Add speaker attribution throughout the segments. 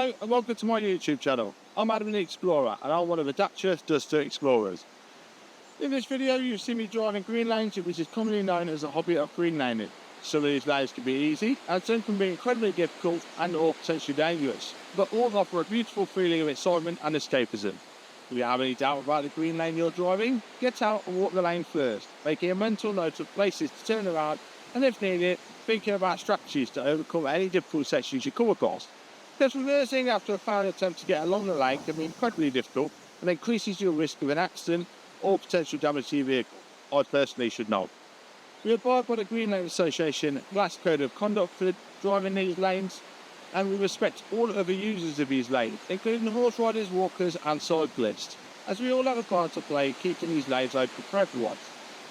Speaker 1: Hello and welcome to my YouTube channel. I'm Adam the Explorer and I'm one of the Dacia Duster Explorers. In this video you'll see me driving green lanes, which is commonly known as a hobby of green laning. Some of these lanes can be easy and some can be incredibly difficult and or potentially dangerous, but all offer a beautiful feeling of excitement and escapism. If you have any doubt about the green lane you're driving, get out and walk the lane first, making a mental note of places to turn around and if needed, thinking about strategies to overcome any difficult sections you come across. Because reversing after a failed attempt to get along the lane can be incredibly difficult and increases your risk of an accident or potential damage to your vehicle. I personally should know. We abide by the Green Lane Association Class Code of Conduct for driving these lanes, and we respect all other users of these lanes, including horse riders, walkers and cyclists, as we all have a part to play keeping these lanes open for everyone.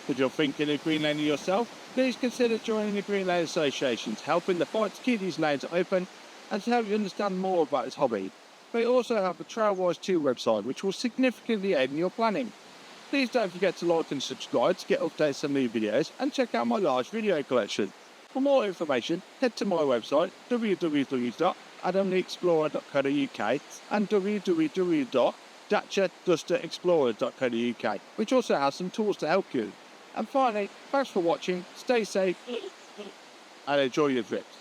Speaker 1: If you're thinking of green laning yourself, please consider joining the Green Lane Association to help in the fight to keep these lanes open and to help you understand more about this hobby. We also have the Trailwise 2 website, which will significantly aid in your planning. Please don't forget to like and subscribe to get updates on new videos and check out my large video collection. For more information, head to my website www.adamtheexplorer.co.uk and www.daciadusterexplorer.co.uk, which also has some tools to help you. And finally, thanks for watching, stay safe and enjoy your trips.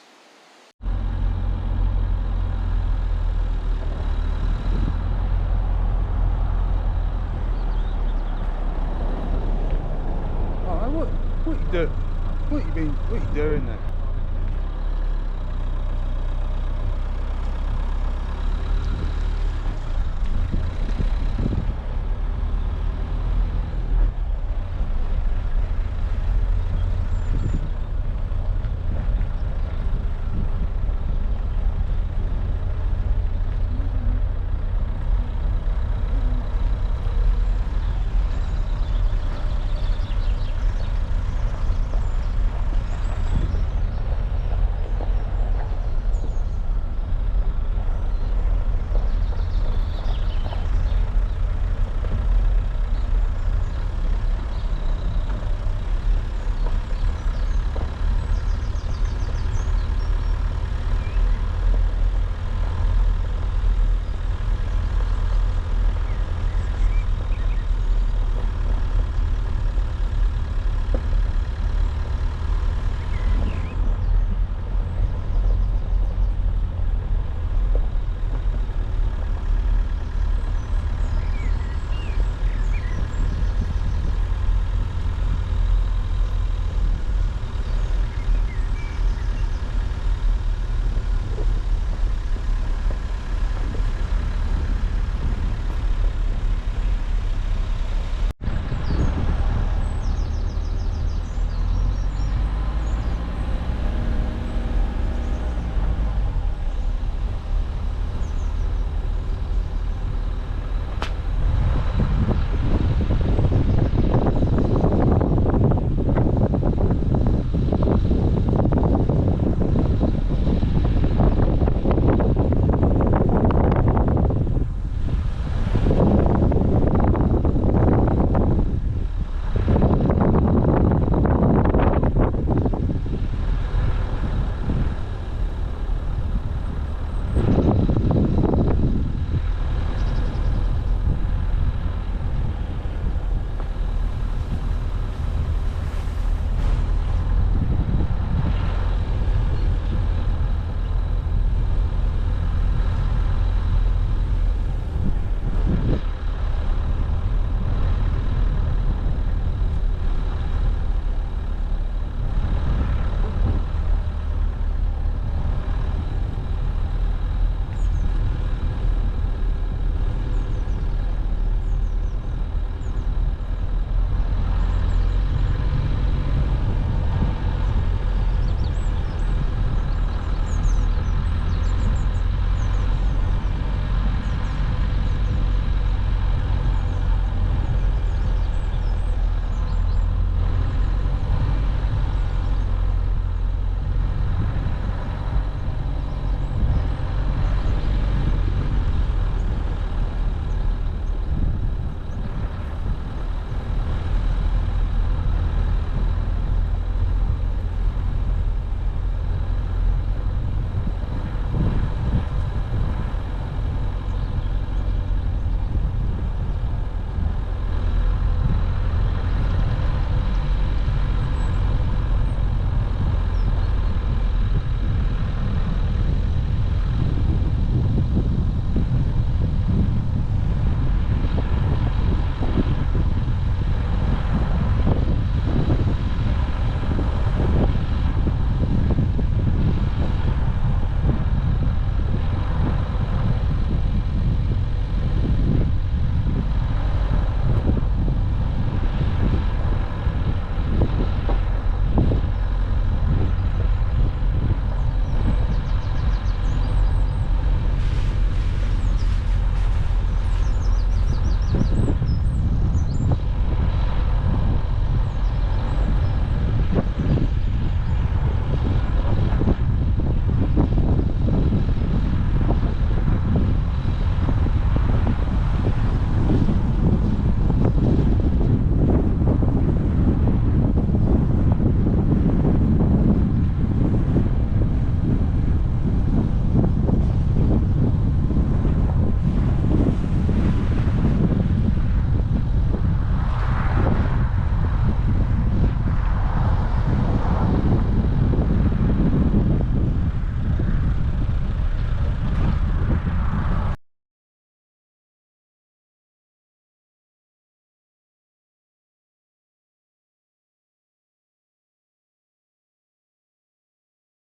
Speaker 2: What you doing there?